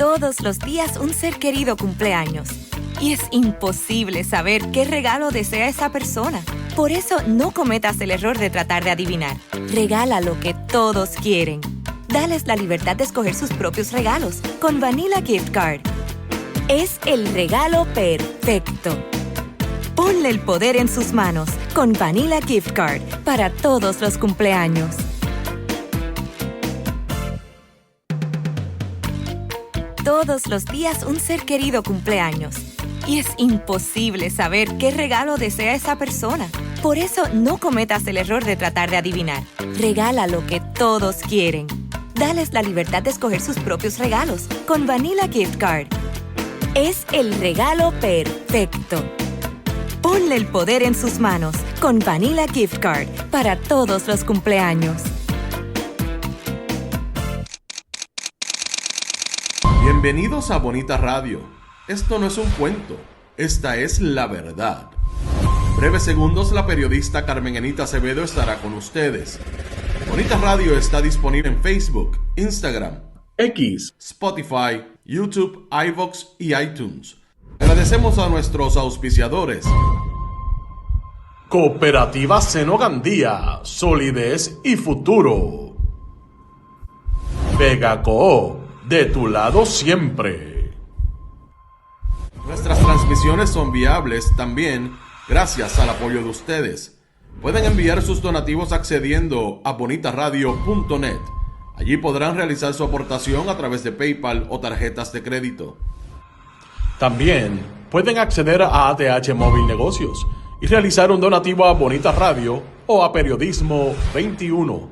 Todos los días un ser querido cumple años. Y es imposible saber qué regalo desea esa persona. Por eso no cometas el error de tratar de adivinar. Regala lo que todos quieren. Dales la libertad de escoger sus propios regalos con Vanilla Gift Card. Es el regalo perfecto. Ponle el poder en sus manos con Vanilla Gift Card para todos los cumpleaños. Todos los días un ser querido cumple años. Y es imposible saber qué regalo desea esa persona. Por eso no cometas el error de tratar de adivinar. Regala lo que todos quieren. Dales la libertad de escoger sus propios regalos con Vanilla Gift Card. Es el regalo perfecto. Ponle el poder en sus manos con Vanilla Gift Card para todos los cumpleaños. Bienvenidos a Bonita Radio. Esto no es un cuento, esta es la verdad. En breves segundos, la periodista Carmen Enita Acevedo estará con ustedes. Bonita Radio está disponible en Facebook, Instagram, X, Spotify, YouTube, iVoox y iTunes. Agradecemos a nuestros auspiciadores. Cooperativa Seno Gandía, solidez y futuro. Vegaco, de tu lado siempre. Nuestras transmisiones son viables también gracias al apoyo de ustedes. Pueden enviar sus donativos accediendo a bonitaradio.net. Allí podrán realizar su aportación a través de PayPal o tarjetas de crédito. También pueden acceder a ATH Móvil Negocios y realizar un donativo a Bonita Radio o a Periodismo 21. O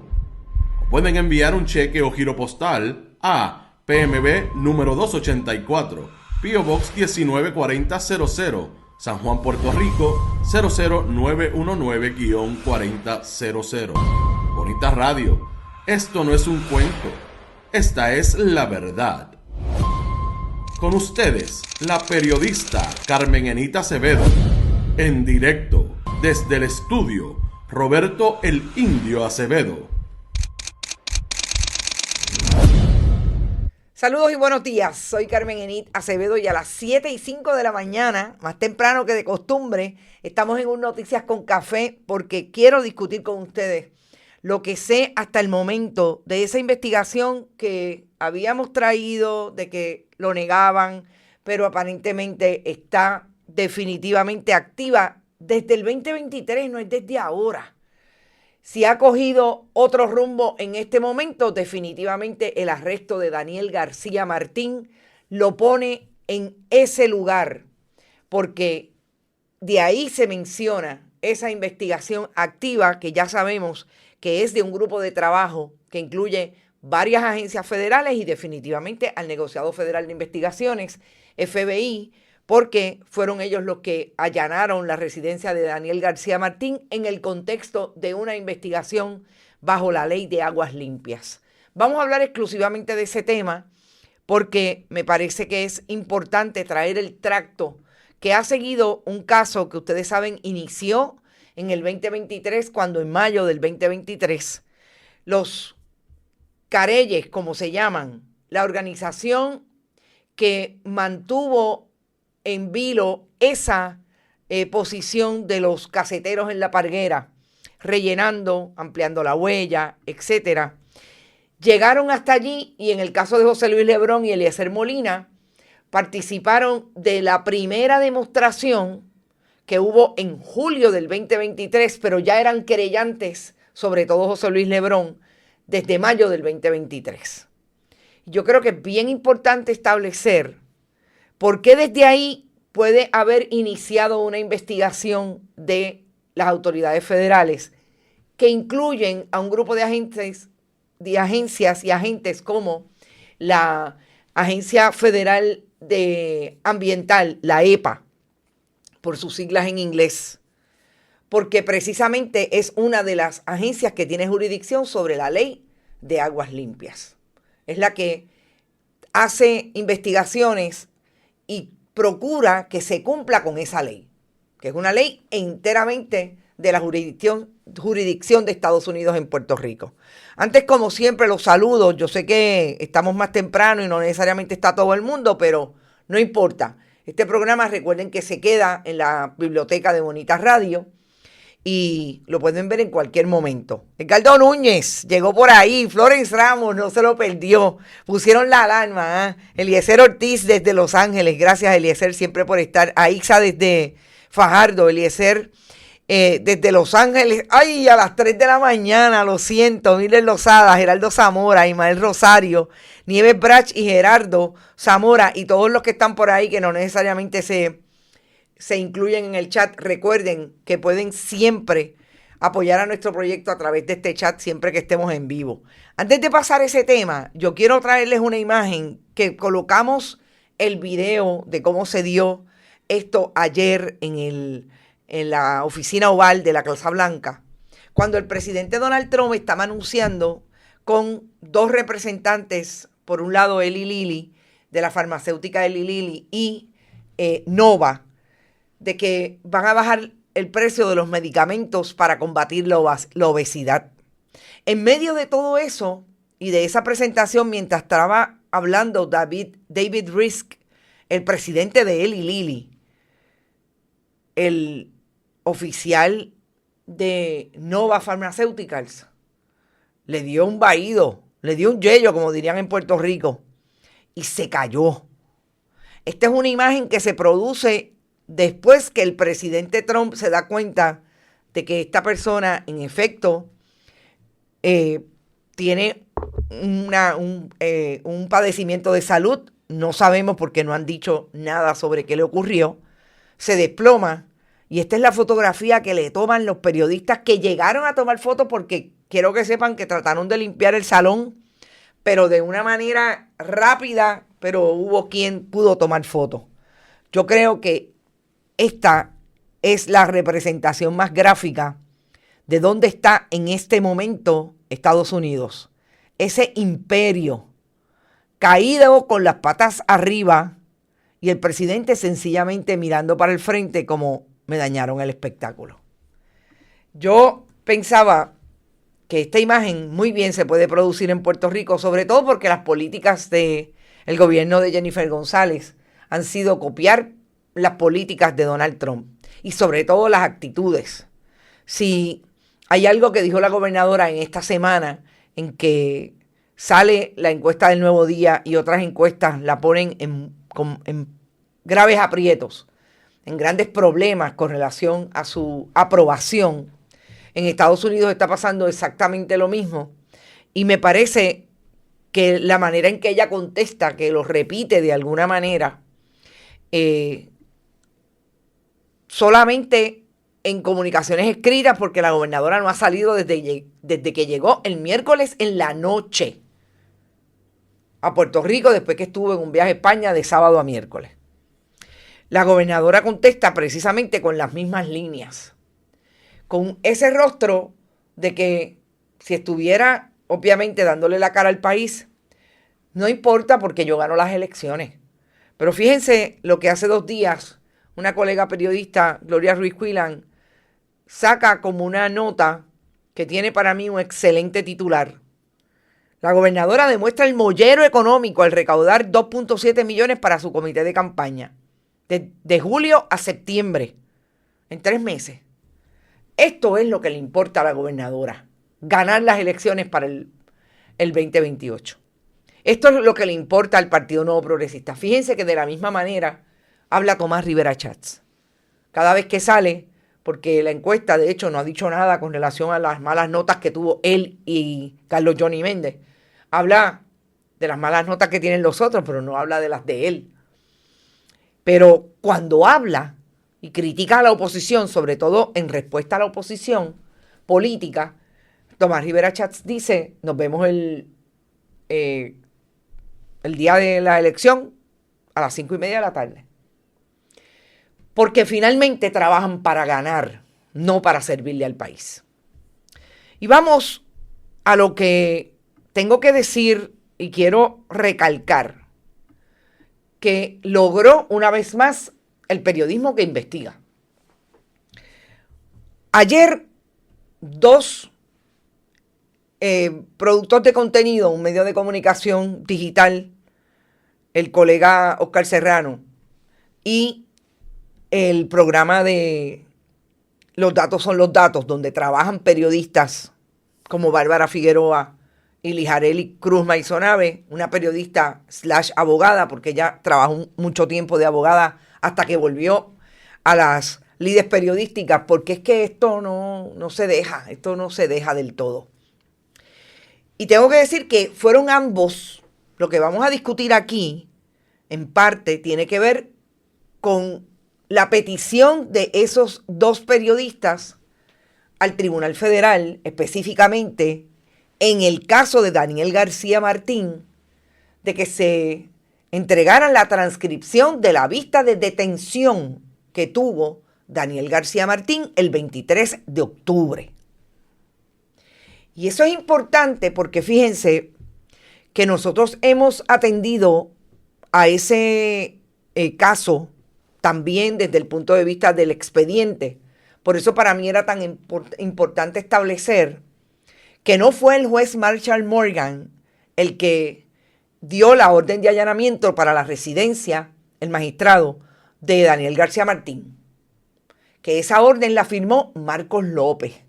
pueden enviar un cheque o giro postal a PMB número 284, P.O. Box 194000, San Juan, Puerto Rico 00919-4000. Bonita Radio, esto no es un cuento, esta es la verdad. Con ustedes, la periodista Carmen Enita Acevedo, en directo desde el estudio Roberto el Indio Acevedo. Saludos y buenos días, soy Carmen Enit Acevedo y a las 7:05 de la mañana, más temprano que de costumbre, estamos en un Noticias con Café porque quiero discutir con ustedes lo que sé hasta el momento de esa investigación que habíamos traído, de que lo negaban, pero aparentemente está definitivamente activa desde el 2023, no es desde ahora. Si ha cogido otro rumbo en este momento, definitivamente el arresto de Daniel García Martín lo pone en ese lugar, porque de ahí se menciona esa investigación activa que ya sabemos que es de un grupo de trabajo que incluye varias agencias federales y definitivamente al Negociado Federal de Investigaciones, FBI, porque fueron ellos los que allanaron la residencia de Daniel García Martín en el contexto de una investigación bajo la ley de aguas limpias. Vamos a hablar exclusivamente de ese tema porque me parece que es importante traer el tracto que ha seguido un caso que ustedes saben inició en el 2023, cuando en mayo del 2023 los Careyes, como se llaman, la organización que mantuvo en vilo esa posición de los caseteros en la Parguera, rellenando, ampliando la huella, etcétera. Llegaron hasta allí y en el caso de José Luis Lebrón y Eliezer Molina, participaron de la primera demostración que hubo en julio del 2023, pero ya eran querellantes, sobre todo José Luis Lebrón, desde mayo del 2023. Yo creo que es bien importante establecer por qué desde ahí puede haber iniciado una investigación de las autoridades federales que incluyen a un grupo de agencias y agentes como la Agencia Federal de Ambiental, la EPA, por sus siglas en inglés, porque precisamente es una de las agencias que tiene jurisdicción sobre la ley de aguas limpias. Es la que hace investigaciones y procura que se cumpla con esa ley, que es una ley enteramente de la jurisdicción de Estados Unidos en Puerto Rico. Antes, como siempre, los saludos. Yo sé que estamos más temprano y no necesariamente está todo el mundo, pero no importa. Este programa, recuerden que se queda en la biblioteca de Bonitas Radio y lo pueden ver en cualquier momento. Edgardo Núñez llegó por ahí, Florence Ramos no se lo perdió, pusieron la alarma, Eliezer Ortiz desde Los Ángeles, gracias Eliezer siempre por estar, Aixa desde Fajardo, Eliezer desde Los Ángeles, ay, a las 3 de la mañana, lo siento, Miller Lozada, Geraldo Zamora, Ismael Rosario, Nieves Brach y Gerardo Zamora y todos los que están por ahí que no necesariamente se incluyen en el chat. Recuerden que pueden siempre apoyar a nuestro proyecto a través de este chat siempre que estemos en vivo. Antes de pasar ese tema, yo quiero traerles una imagen que colocamos el video de cómo se dio esto ayer en la oficina oval de la Casa Blanca, cuando el presidente Donald Trump estaba anunciando con dos representantes, por un lado Eli Lilly, de la farmacéutica Eli Lilly, y Nova, de que van a bajar el precio de los medicamentos para combatir la obesidad. En medio de todo eso y de esa presentación, mientras estaba hablando David Risk, el presidente de Eli Lilly, el oficial de Nova Pharmaceuticals, le dio un vaído, le dio un yello, como dirían en Puerto Rico, y se cayó. Esta es una imagen que se produce después que el presidente Trump se da cuenta de que esta persona, en efecto, tiene un padecimiento de salud. No sabemos porque no han dicho nada sobre qué le ocurrió. Se desploma y esta es la fotografía que le toman los periodistas que llegaron a tomar fotos porque quiero que sepan que trataron de limpiar el salón, pero de una manera rápida, pero hubo quien pudo tomar fotos. Yo creo que esta es la representación más gráfica de dónde está en este momento Estados Unidos. Ese imperio caído con las patas arriba y el presidente sencillamente mirando para el frente como me dañaron el espectáculo. Yo pensaba que esta imagen muy bien se puede producir en Puerto Rico, sobre todo porque las políticas del gobierno de Jennifer González han sido copiar las políticas de Donald Trump y sobre todo las actitudes. Si hay algo que dijo la gobernadora en esta semana en que sale la encuesta del Nuevo Día y otras encuestas la ponen en graves aprietos, en grandes problemas con relación a su aprobación. En Estados Unidos está pasando exactamente lo mismo y me parece que la manera en que ella contesta, que lo repite de alguna manera, solamente en comunicaciones escritas, porque la gobernadora no ha salido desde que llegó el miércoles en la noche a Puerto Rico, después que estuvo en un viaje a España de sábado a miércoles. La gobernadora contesta precisamente con las mismas líneas, con ese rostro de que si estuviera obviamente dándole la cara al país, no importa porque yo gano las elecciones. Pero fíjense lo que hace 2 días una colega periodista, Gloria Ruiz Cuilán, saca como una nota que tiene para mí un excelente titular. La gobernadora demuestra el mollero económico al recaudar 2.7 millones para su comité de campaña. De julio a septiembre, en 3 meses. Esto es lo que le importa a la gobernadora, ganar las elecciones para el 2028. Esto es lo que le importa al Partido Nuevo Progresista. Fíjense que de la misma manera habla Tomás Rivera Schatz. Cada vez que sale, porque la encuesta de hecho no ha dicho nada con relación a las malas notas que tuvo él y Carlos Johnny Méndez. Habla de las malas notas que tienen los otros, pero no habla de las de él. Pero cuando habla y critica a la oposición, sobre todo en respuesta a la oposición política, Tomás Rivera Schatz dice, nos vemos el día de la elección a las 5:30 de la tarde. Porque finalmente trabajan para ganar, no para servirle al país. Y vamos a lo que tengo que decir y quiero recalcar, que logró una vez más el periodismo que investiga. Ayer, dos productores de contenido, un medio de comunicación digital, el colega Oscar Serrano, y el programa de Los Datos son los Datos, donde trabajan periodistas como Bárbara Figueroa y Lijareli Cruz Maisonave, una periodista / abogada, porque ella trabajó mucho tiempo de abogada hasta que volvió a las lides periodísticas, porque es que esto no se deja del todo. Y tengo que decir que fueron ambos, lo que vamos a discutir aquí, en parte, tiene que ver con la petición de esos dos periodistas al Tribunal Federal, específicamente en el caso de Daniel García Martín, de que se entregaran la transcripción de la vista de detención que tuvo Daniel García Martín el 23 de octubre. Y eso es importante porque fíjense que nosotros hemos atendido a ese caso también desde el punto de vista del expediente. Por eso para mí era tan importante establecer que no fue el juez Marshall Morgan el que dio la orden de allanamiento para la residencia, el magistrado, de Daniel García Martín. Que esa orden la firmó Marcos López.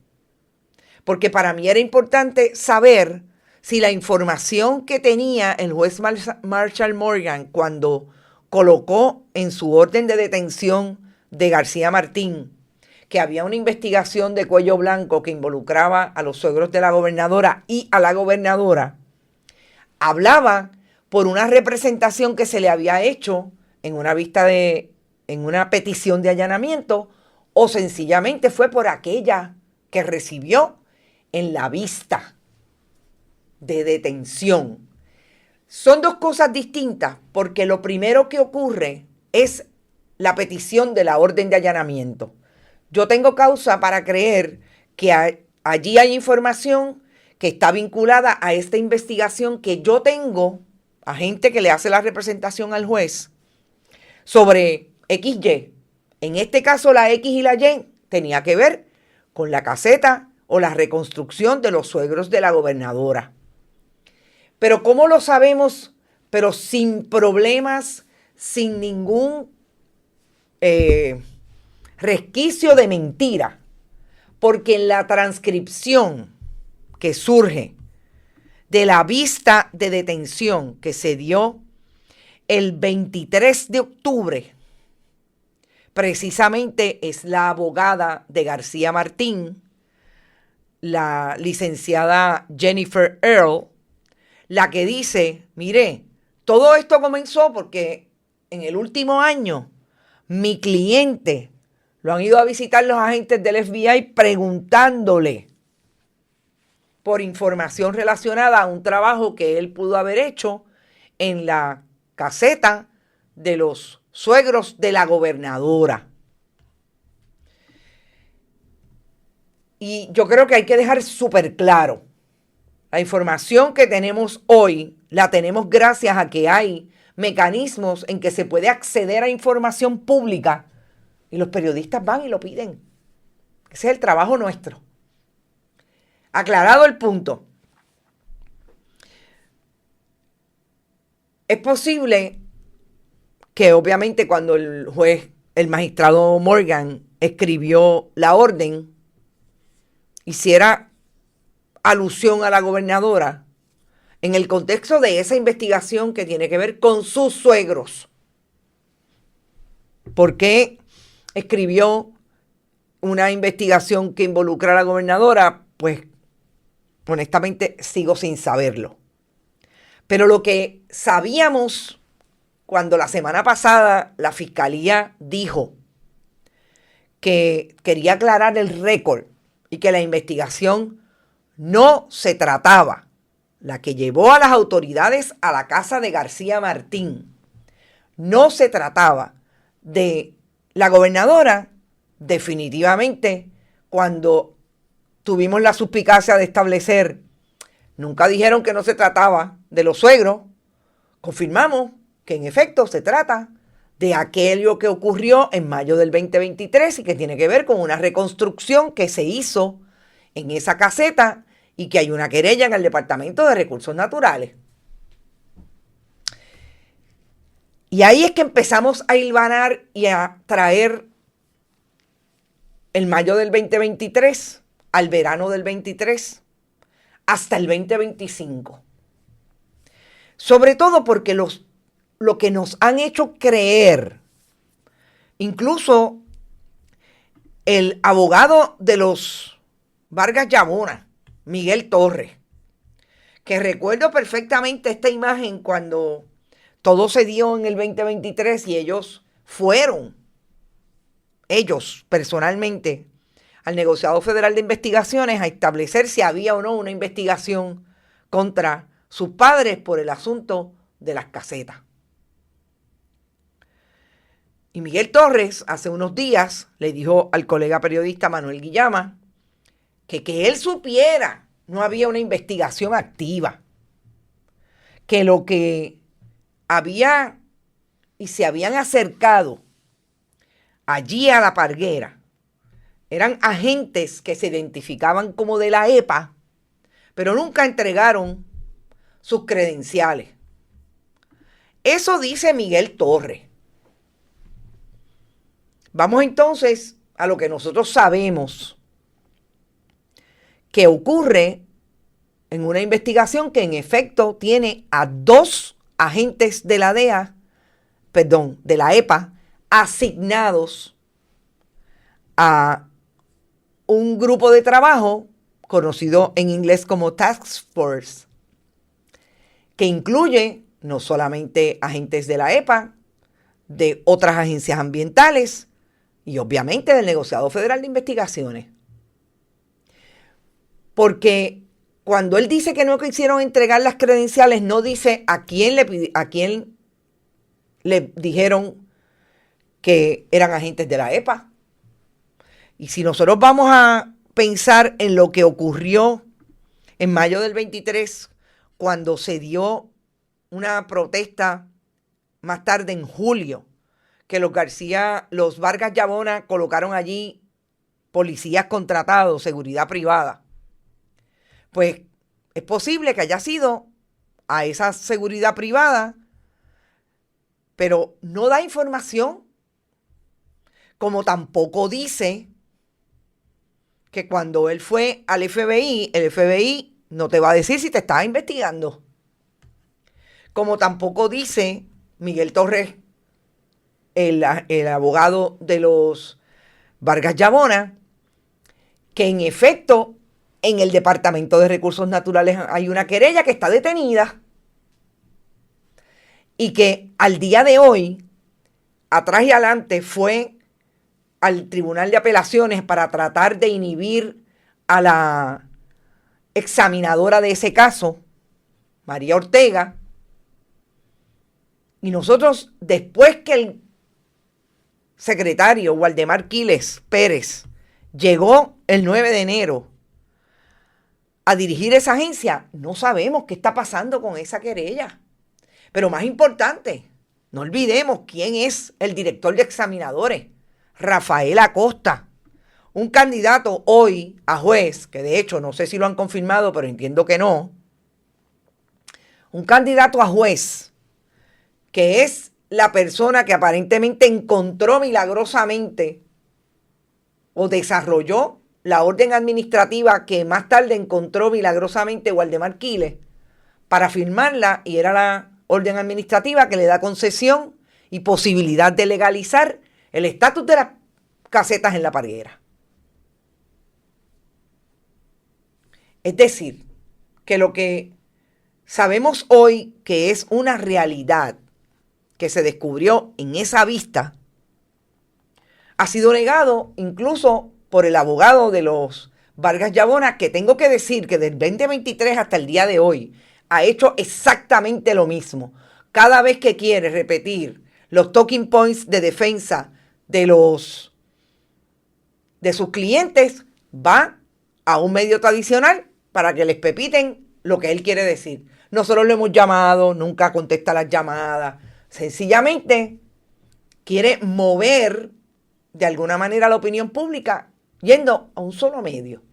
Porque para mí era importante saber si la información que tenía el juez Marshall Morgan cuando colocó en su orden de detención de García Martín que había una investigación de cuello blanco que involucraba a los suegros de la gobernadora y a la gobernadora, hablaba por una representación que se le había hecho en una petición de allanamiento, o sencillamente fue por aquella que recibió en la vista de detención. Son dos cosas distintas, porque lo primero que ocurre es la petición de la orden de allanamiento. Yo tengo causa para creer que allí hay información que está vinculada a esta investigación que yo tengo, a gente que le hace la representación al juez, sobre XY. En este caso la X y la Y tenía que ver con la caseta o la reconstrucción de los suegros de la gobernadora. Pero ¿cómo lo sabemos? Pero sin problemas, sin ningún resquicio de mentira. Porque en la transcripción que surge de la vista de detención que se dio el 23 de octubre, precisamente es la abogada de García Martín, la licenciada Jennifer Earle, la que dice, mire, todo esto comenzó porque en el último año mi cliente lo han ido a visitar los agentes del FBI preguntándole por información relacionada a un trabajo que él pudo haber hecho en la caseta de los suegros de la gobernadora. Y yo creo que hay que dejar súper claro, la información que tenemos hoy la tenemos gracias a que hay mecanismos en que se puede acceder a información pública y los periodistas van y lo piden. Ese es el trabajo nuestro. Aclarado el punto. Es posible que obviamente cuando el juez, el magistrado Morgan, escribió la orden, hiciera alusión a la gobernadora en el contexto de esa investigación que tiene que ver con sus suegros. ¿Por qué escribió una investigación que involucra a la gobernadora? Pues honestamente sigo sin saberlo. Pero lo que sabíamos cuando la semana pasada la fiscalía dijo que quería aclarar el récord y que la investigación no se trataba, la que llevó a las autoridades a la casa de García Martín, no se trataba de la gobernadora. Definitivamente, cuando tuvimos la suspicacia de establecer, nunca dijeron que no se trataba de los suegros, confirmamos que en efecto se trata de aquello que ocurrió en mayo del 2023 y que tiene que ver con una reconstrucción que se hizo en esa caseta y que hay una querella en el Departamento de Recursos Naturales. Y ahí es que empezamos a hilvanar y a traer el mayo del 2023 al verano del 23 hasta el 2025. Sobre todo porque lo que nos han hecho creer, incluso el abogado de los Vargas Llabona, Miguel Torres, que recuerdo perfectamente esta imagen cuando todo se dio en el 2023 y ellos personalmente, al negociado federal de investigaciones a establecer si había o no una investigación contra sus padres por el asunto de las casetas. Y Miguel Torres hace unos días le dijo al colega periodista Manuel Guillama que él supiera no había una investigación activa, que lo que había y se habían acercado allí a la parguera eran agentes que se identificaban como de la EPA, pero nunca entregaron sus credenciales. Eso dice Miguel Torres. Vamos entonces a lo que nosotros sabemos que ocurre en una investigación que en efecto tiene a 2 agentes de la de la EPA, asignados a un grupo de trabajo conocido en inglés como Task Force, que incluye no solamente agentes de la EPA, de otras agencias ambientales y obviamente del negociado federal de investigaciones. Porque cuando él dice que no quisieron entregar las credenciales, no dice a quién le dijeron que eran agentes de la EPA. Y si nosotros vamos a pensar en lo que ocurrió en mayo del 23, cuando se dio una protesta más tarde en julio, que los Vargas Llabona colocaron allí policías contratados, seguridad privada, pues es posible que haya sido a esa seguridad privada, pero no da información, como tampoco dice que cuando él fue al FBI, el FBI no te va a decir si te estaba investigando. Como tampoco dice Miguel Torres, el abogado de los Vargas Llabona, que en efecto en el Departamento de Recursos Naturales hay una querella que está detenida y que al día de hoy, atrás y adelante, fue al Tribunal de Apelaciones para tratar de inhibir a la examinadora de ese caso, María Ortega. Y nosotros, después que el secretario Waldemar Quiles Pérez llegó el 9 de enero a dirigir esa agencia, no sabemos qué está pasando con esa querella. Pero más importante, no olvidemos quién es el director de examinadores, Rafael Acosta, un candidato hoy a juez, que de hecho no sé si lo han confirmado, pero entiendo que no, un candidato a juez que es la persona que aparentemente encontró milagrosamente o desarrolló la orden administrativa que más tarde encontró milagrosamente Waldemar Quiles para firmarla, y era la orden administrativa que le da concesión y posibilidad de legalizar el estatus de las casetas en la parguera. Es decir, que lo que sabemos hoy que es una realidad que se descubrió en esa vista ha sido negado incluso por el abogado de los Vargas Llabona, que tengo que decir que del 2023 hasta el día de hoy ha hecho exactamente lo mismo. Cada vez que quiere repetir los talking points de defensa de sus clientes, va a un medio tradicional para que les pepiten lo que él quiere decir. Nosotros lo hemos llamado, nunca contesta las llamadas. Sencillamente quiere mover de alguna manera la opinión pública yendo a un solo medio.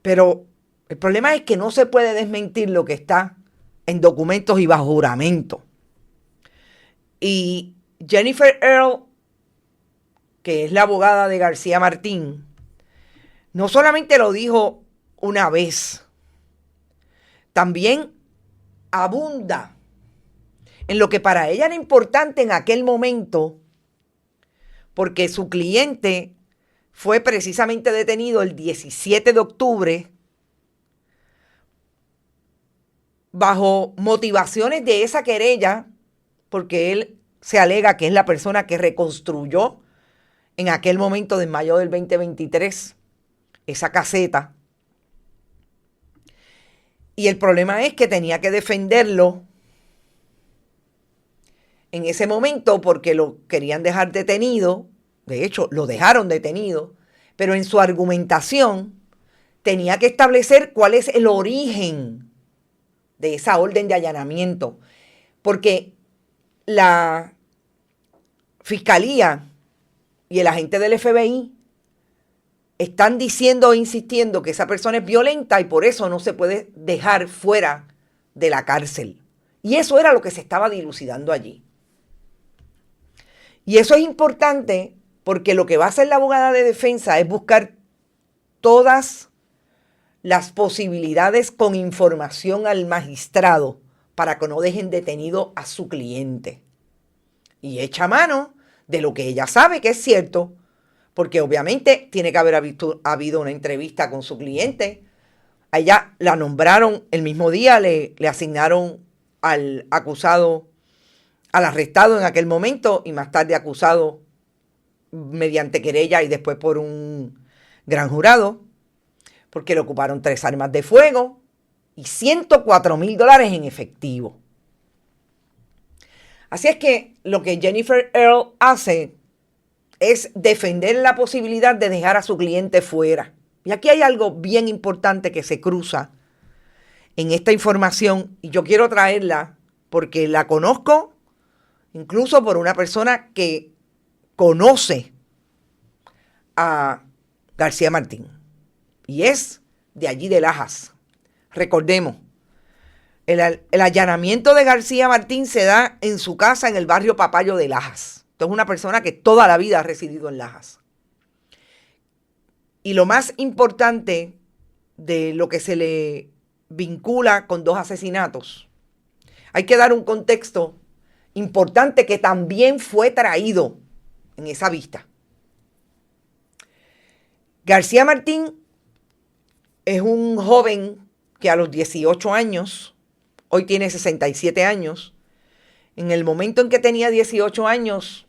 Pero el problema es que no se puede desmentir lo que está en documentos y bajo juramento. Y Jennifer Earle, que es la abogada de García Martín, no solamente lo dijo una vez, también abunda en lo que para ella era importante en aquel momento, porque su cliente fue precisamente detenido el 17 de octubre bajo motivaciones de esa querella, porque él se alega que es la persona que reconstruyó en aquel momento de mayo del 2023 esa caseta. Y el problema es que tenía que defenderlo en ese momento porque lo querían dejar detenido. De hecho, lo dejaron detenido, pero en su argumentación tenía que establecer cuál es el origen de esa orden de allanamiento, porque la Fiscalía y el agente del FBI están diciendo e insistiendo que esa persona es violenta y por eso no se puede dejar fuera de la cárcel. Y eso era lo que se estaba dilucidando allí. Y eso es importante porque lo que va a hacer la abogada de defensa es buscar todas las posibilidades con información al magistrado para que no dejen detenido a su cliente. Y echa mano de lo que ella sabe que es cierto, porque obviamente tiene que haber habido una entrevista con su cliente. A ella la nombraron el mismo día, le asignaron al acusado, al arrestado en aquel momento y más tarde acusado mediante querella y después por un gran jurado, porque le ocuparon 3 armas de fuego y $104,000 en efectivo. Así es que lo que Jennifer Earle hace es defender la posibilidad de dejar a su cliente fuera. Y aquí hay algo bien importante que se cruza en esta información y yo quiero traerla porque la conozco incluso por una persona que conoce a García Martín y es de allí de Lajas. Recordemos, el allanamiento de García Martín se da en su casa en el barrio Papayo de Lajas. Es una persona que toda la vida ha residido en Lajas. Y lo más importante de lo que se le vincula con 2 asesinatos, hay que dar un contexto importante que también fue traído en esa vista. García Martín es un joven que a los 18 años, hoy tiene 67 años, en el momento en que tenía 18 años,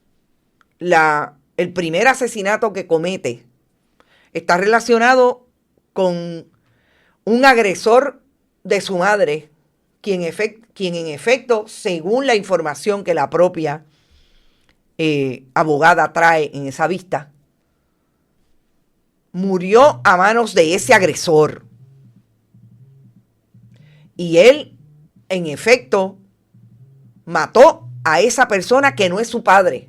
el primer asesinato que comete está relacionado con un agresor de su madre, quien en efecto, según la información que la propia abogada trae en esa vista, murió a manos de ese agresor. Y él, en efecto, mató a esa persona que no es su padre.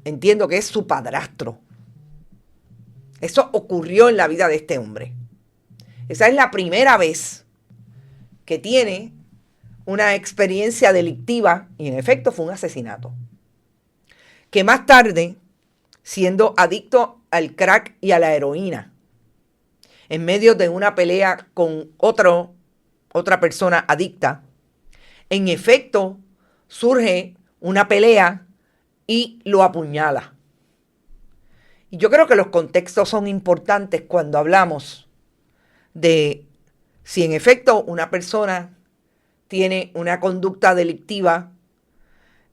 Entiendo que es su padrastro. Eso ocurrió en la vida de este hombre. Esa es la primera vez que tiene una experiencia delictiva y en efecto fue un asesinato. Que más tarde, siendo adicto al crack y a la heroína, en medio de una pelea con otra persona adicta, en efecto surge una pelea y lo apuñala. Y yo creo que los contextos son importantes cuando hablamos de si en efecto una persona tiene una conducta delictiva,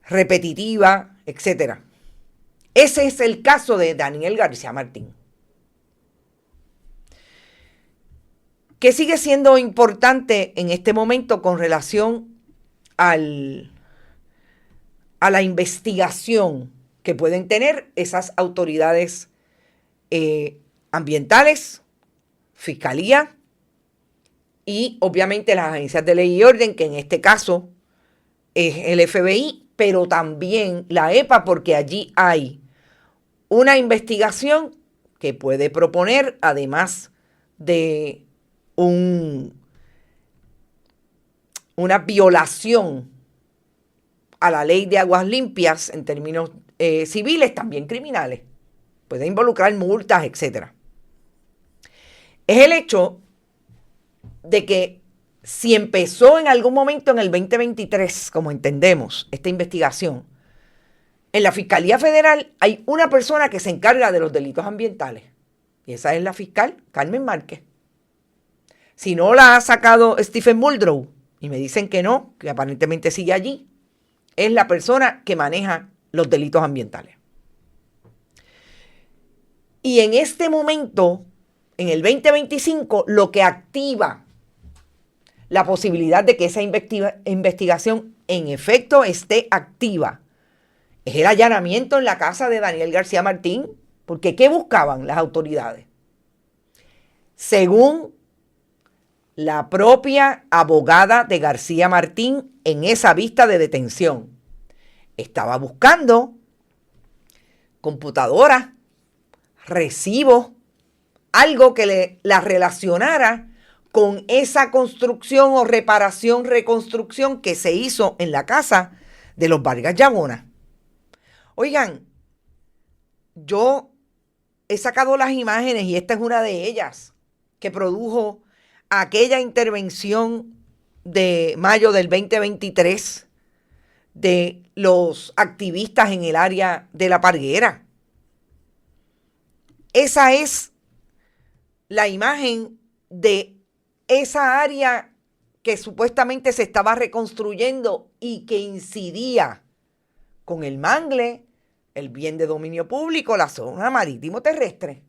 repetitiva, etc. Ese es el caso de Daniel García Martín. ¿Qué sigue siendo importante en este momento con relación a la investigación que pueden tener esas autoridades ambientales, fiscalía y obviamente las agencias de ley y orden, que en este caso es el FBI pero también la EPA porque allí hay una investigación que puede proponer, además de una violación a la ley de aguas limpias en términos civiles, también criminales. Puede involucrar multas, etc. Es el hecho de que si empezó en algún momento en el 2023, como entendemos, esta investigación, en la Fiscalía Federal hay una persona que se encarga de los delitos ambientales. Y esa es la fiscal Carmen Márquez. Si no la ha sacado Stephen Muldrow, y me dicen que no, que aparentemente sigue allí, es la persona que maneja los delitos ambientales. Y en este momento, en el 2025, lo que activa la posibilidad de que esa investigación en efecto esté activa es el allanamiento en la casa de Daniel García Martín, porque ¿qué buscaban las autoridades? Según la propia abogada de García Martín en esa vista de detención, estaba buscando computadoras, recibos, algo que la relacionara con esa construcción o reparación, reconstrucción que se hizo en la casa de los Vargas Llagona. Oigan, yo he sacado las imágenes y esta es una de ellas que produjo aquella intervención de mayo del 2023 de los activistas en el área de La Parguera. Esa es la imagen de esa área que supuestamente se estaba reconstruyendo y que incidía con el mangle, el bien de dominio público, la zona marítimo terrestre.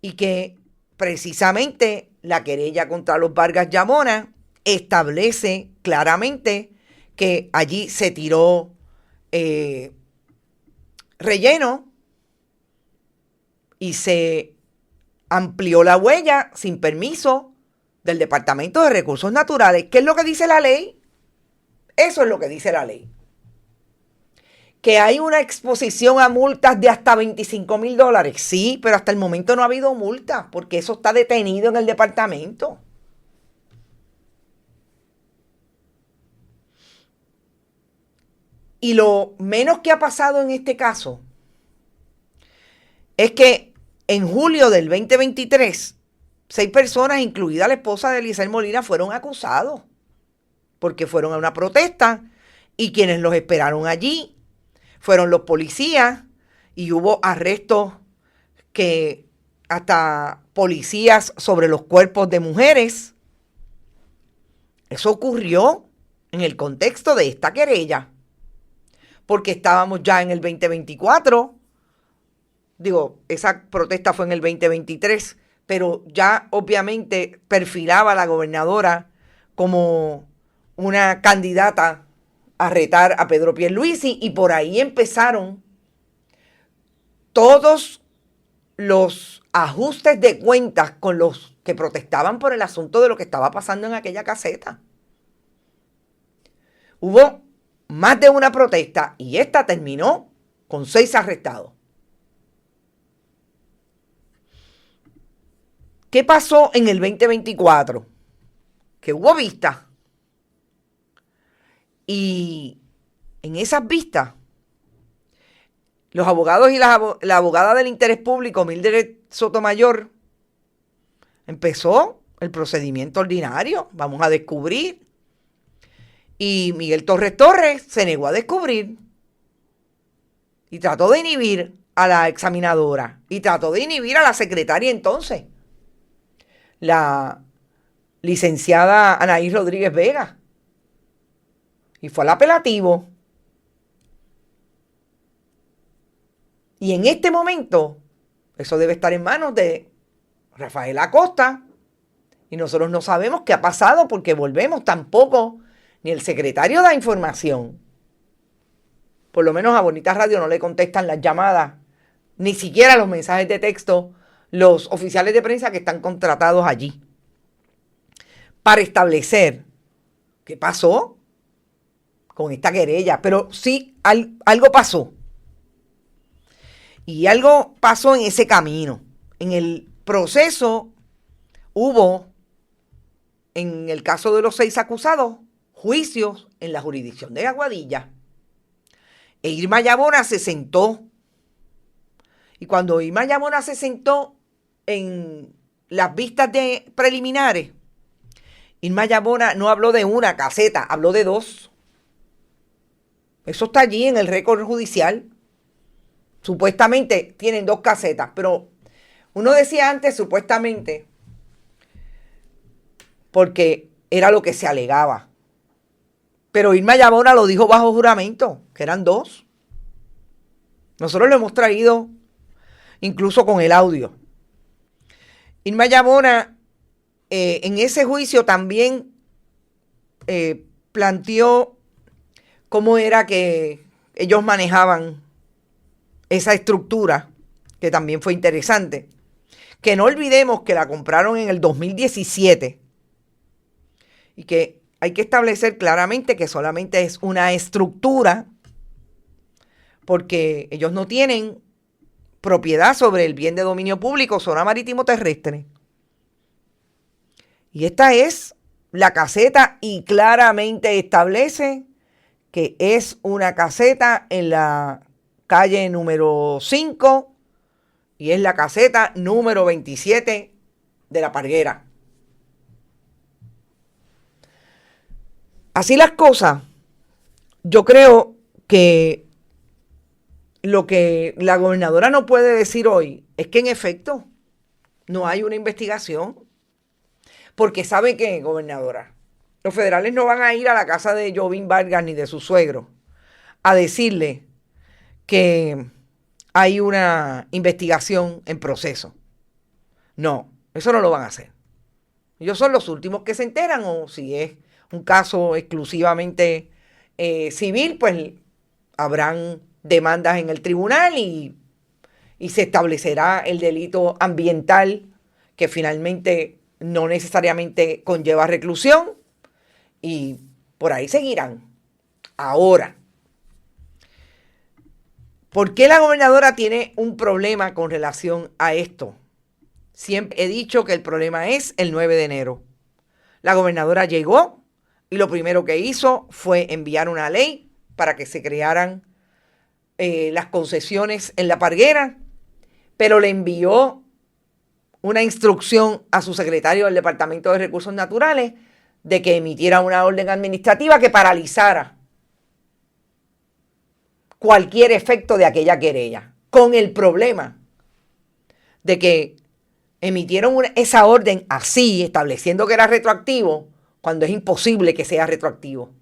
Y que precisamente la querella contra los Vargas Llagona establece claramente que allí se tiró relleno y se amplió la huella sin permiso del Departamento de Recursos Naturales. ¿Qué es lo que dice la ley? Eso es lo que dice la ley. Que hay una exposición a multas de hasta $25,000. Sí, pero hasta el momento no ha habido multas porque eso está detenido en el departamento. Y lo menos que ha pasado en este caso es que en julio del 2023, 6 personas, incluida la esposa de Eliezer Molina, fueron acusados porque fueron a una protesta y quienes los esperaron allí fueron los policías y hubo arrestos que hasta policías sobre los cuerpos de mujeres. Eso ocurrió en el contexto de esta querella, porque estábamos ya en el 2024. Digo, esa protesta fue en el 2023, pero ya obviamente perfilaba a la gobernadora como una candidata a retar a Pedro Pierluisi y por ahí empezaron todos los ajustes de cuentas con los que protestaban por el asunto de lo que estaba pasando en aquella caseta. Hubo más de una protesta y esta terminó con 6 arrestados. ¿Qué pasó en el 2024? Que hubo vistas. Y en esas vistas, los abogados y la abogada del interés público, Mildred Sotomayor, empezó el procedimiento ordinario. Vamos a descubrir. Y Miguel Torres Torres se negó a descubrir. Y trató de inhibir a la examinadora. Y trató de inhibir a la secretaria entonces, la licenciada Anaí Rodríguez Vega. Y fue al apelativo. Y en este momento, eso debe estar en manos de Rafael Acosta. Y nosotros no sabemos qué ha pasado porque volvemos tampoco, ni el secretario da información. Por lo menos a Bonita Radio no le contestan las llamadas, ni siquiera los mensajes de texto, los oficiales de prensa que están contratados allí para establecer qué pasó con esta querella, pero sí algo pasó. Y algo pasó en ese camino. En el proceso hubo, en el caso de los 6 acusados, juicios en la jurisdicción de Aguadilla. E Irma Yamona se sentó. Y cuando Irma Yamona se sentó en las vistas de preliminares, Irma Yamona no habló de una caseta, habló de 2. Eso está allí en el récord judicial. Supuestamente tienen 2 casetas, pero uno decía antes supuestamente porque era lo que se alegaba. Pero Irma Yamona lo dijo bajo juramento, que eran 2. Nosotros lo hemos traído incluso con el audio. Irma Yamona en ese juicio también planteó cómo era que ellos manejaban esa estructura, que también fue interesante. Que no olvidemos que la compraron en el 2017 y que hay que establecer claramente que solamente es una estructura porque ellos no tienen propiedad sobre el bien de dominio público, zona marítimo terrestre. Y esta es la caseta y claramente establece que es una caseta en la calle número 5 y es la caseta número 27 de La Parguera. Así las cosas, yo creo que lo que la gobernadora no puede decir hoy es que en efecto no hay una investigación. Porque sabe que, gobernadora, los federales no van a ir a la casa de Jovín Vargas ni de su suegro a decirle que hay una investigación en proceso. No, eso no lo van a hacer. Ellos son los últimos que se enteran, o si es un caso exclusivamente civil, pues habrán demandas en el tribunal y se establecerá el delito ambiental que finalmente no necesariamente conlleva reclusión y por ahí seguirán. Ahora, ¿por qué la gobernadora tiene un problema con relación a esto? Siempre he dicho que el problema es el 9 de enero. La gobernadora llegó y lo primero que hizo fue enviar una ley para que se crearan las concesiones en La Parguera, pero le envió una instrucción a su secretario del Departamento de Recursos Naturales de que emitiera una orden administrativa que paralizara cualquier efecto de aquella querella, con el problema de que emitieron esa orden así, estableciendo que era retroactivo, cuando es imposible que sea retroactivo.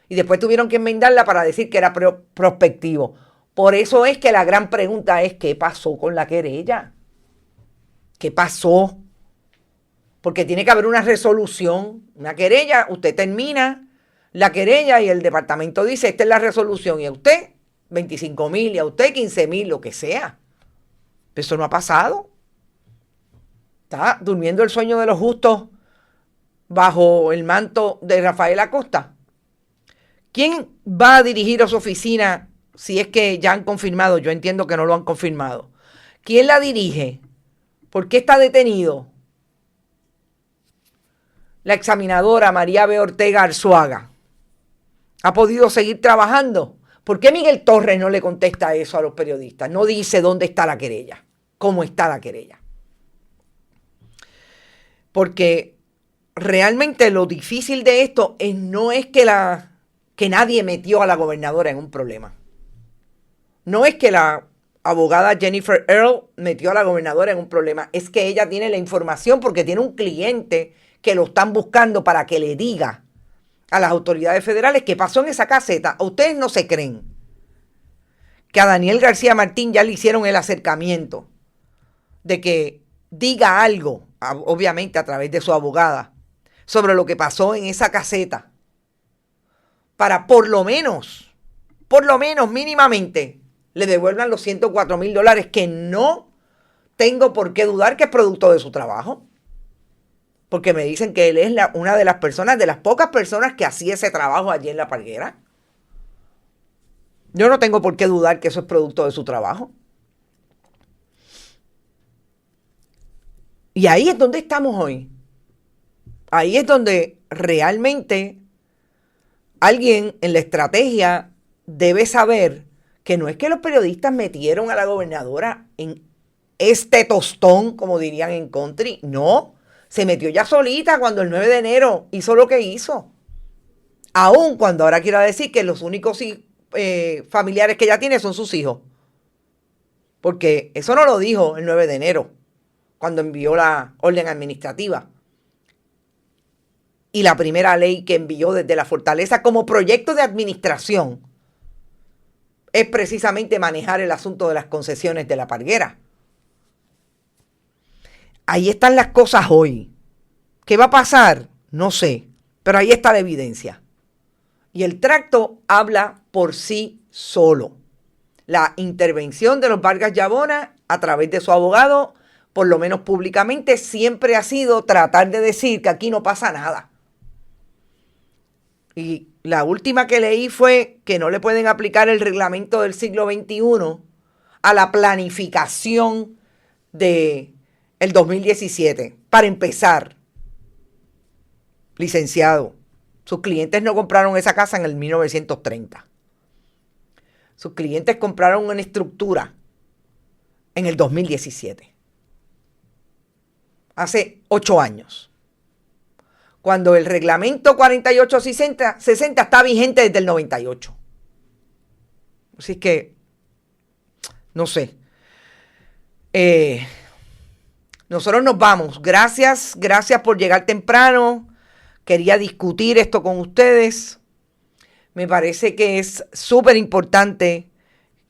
Y después tuvieron que enmendarla para decir que era prospectivo. Por eso es que la gran pregunta es, ¿qué pasó con la querella? ¿Qué pasó? Porque tiene que haber una resolución, una querella. Usted termina la querella y el departamento dice, esta es la resolución. Y a usted, 25,000, y a usted 15,000, lo que sea. Pero eso no ha pasado. Está durmiendo el sueño de los justos bajo el manto de Rafael Acosta. ¿Quién va a dirigir a su oficina si es que ya han confirmado? Yo entiendo que no lo han confirmado. ¿Quién la dirige? ¿Por qué está detenido? La examinadora María B. Ortega Arzuaga. ¿Ha podido seguir trabajando? ¿Por qué Miguel Torres no le contesta eso a los periodistas? No dice dónde está la querella, cómo está la querella. Porque realmente lo difícil de esto no es que nadie metió a la gobernadora en un problema. No es que la abogada Jennifer Earle metió a la gobernadora en un problema. Es que ella tiene la información porque tiene un cliente que lo están buscando para que le diga a las autoridades federales qué pasó en esa caseta. Ustedes no se creen que a Daniel García Martín ya le hicieron el acercamiento de que diga algo, obviamente a través de su abogada, sobre lo que pasó en esa caseta, para por lo menos mínimamente le devuelvan los $104,000 que no tengo por qué dudar que es producto de su trabajo. Porque me dicen que él es una de las personas, de las pocas personas que hacía ese trabajo allí en La Parguera. Yo no tengo por qué dudar que eso es producto de su trabajo. Y ahí es donde estamos hoy. Ahí es donde realmente alguien en la estrategia debe saber que no es que los periodistas metieron a la gobernadora en este tostón, como dirían en country. No, se metió ya solita cuando el 9 de enero hizo lo que hizo. Aun cuando ahora quiera decir que los únicos familiares que ella tiene son sus hijos. Porque eso no lo dijo el 9 de enero, cuando envió la orden administrativa. Y la primera ley que envió desde la fortaleza como proyecto de administración es precisamente manejar el asunto de las concesiones de la Parguera. Ahí están las cosas hoy. ¿Qué va a pasar? No sé, pero ahí está la evidencia. Y el tracto habla por sí solo. La intervención de los Vargas Llabona a través de su abogado, por lo menos públicamente, siempre ha sido tratar de decir que aquí no pasa nada. Y la última que leí fue que no le pueden aplicar el reglamento del siglo XXI a la planificación del 2017. Para empezar, licenciado, sus clientes no compraron esa casa en el 1930. Sus clientes compraron una estructura en el 2017. Hace 8 años. Cuando el reglamento 4860 está vigente desde el 98. Así que, no sé. Nosotros nos vamos. Gracias por llegar temprano. Quería discutir esto con ustedes. Me parece que es súper importante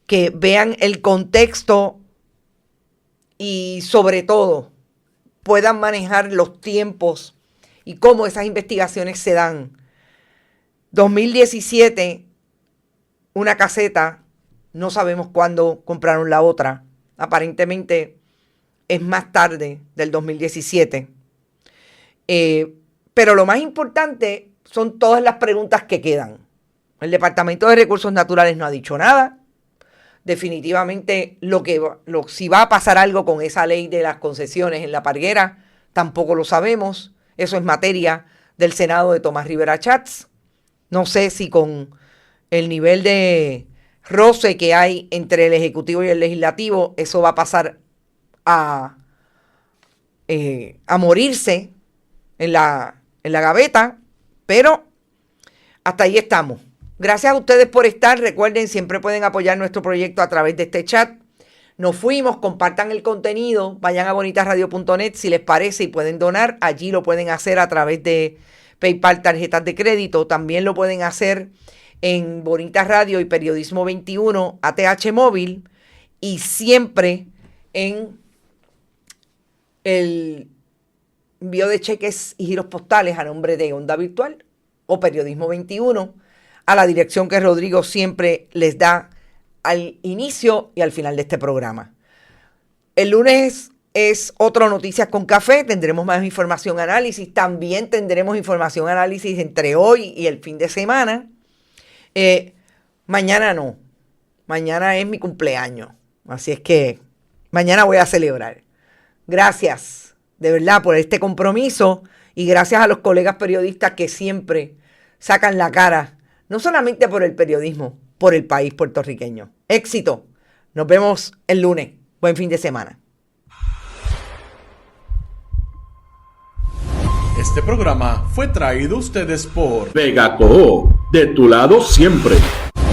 que vean el contexto y sobre todo puedan manejar los tiempos y cómo esas investigaciones se dan. 2017, una caseta, no sabemos cuándo compraron la otra. Aparentemente es más tarde del 2017. Pero lo más importante son todas las preguntas que quedan. El Departamento de Recursos Naturales no ha dicho nada. Definitivamente si va a pasar algo con esa ley de las concesiones en la Parguera, tampoco lo sabemos. Eso es materia del Senado de Tomás Rivera Chats. No sé si con el nivel de roce que hay entre el Ejecutivo y el Legislativo, eso va a pasar a morirse en la gaveta, pero hasta ahí estamos. Gracias a ustedes por estar. Recuerden, siempre pueden apoyar nuestro proyecto a través de este chat. Nos fuimos, compartan el contenido, vayan a bonitasradio.net si les parece y pueden donar. Allí lo pueden hacer a través de PayPal, tarjetas de crédito. También lo pueden hacer en Bonitas Radio y Periodismo 21 ATH Móvil y siempre en el envío de cheques y giros postales a nombre de Onda Virtual o Periodismo 21 a la dirección que Rodrigo siempre les da al inicio y al final de este programa. El lunes es otro Noticias con Café. Tendremos más información, análisis. También tendremos información, análisis entre hoy y el fin de semana. Mañana no. Mañana es mi cumpleaños. Así es que mañana voy a celebrar. Gracias, de verdad, por este compromiso. Y gracias a los colegas periodistas que siempre sacan la cara, no solamente por el periodismo, por el país puertorriqueño. Éxito. Nos vemos el lunes. Buen fin de semana. Este programa fue traído a ustedes por Vegaco, de tu lado siempre.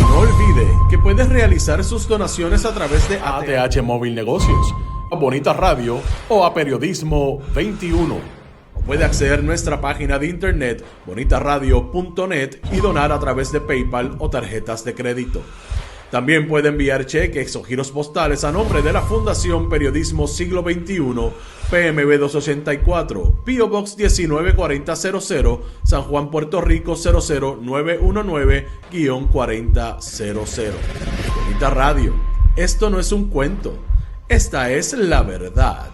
No olvide que puedes realizar sus donaciones a través de ATH Móvil Negocios, a Bonita Radio o a Periodismo 21. Puede acceder a nuestra página de internet bonitaradio.net y donar a través de PayPal o tarjetas de crédito. También puede enviar cheques o giros postales a nombre de la Fundación Periodismo Siglo XXI, PMB 284, P.O. Box 194000, San Juan, Puerto Rico 00919-4000. Bonita Radio, esto no es un cuento, esta es la verdad.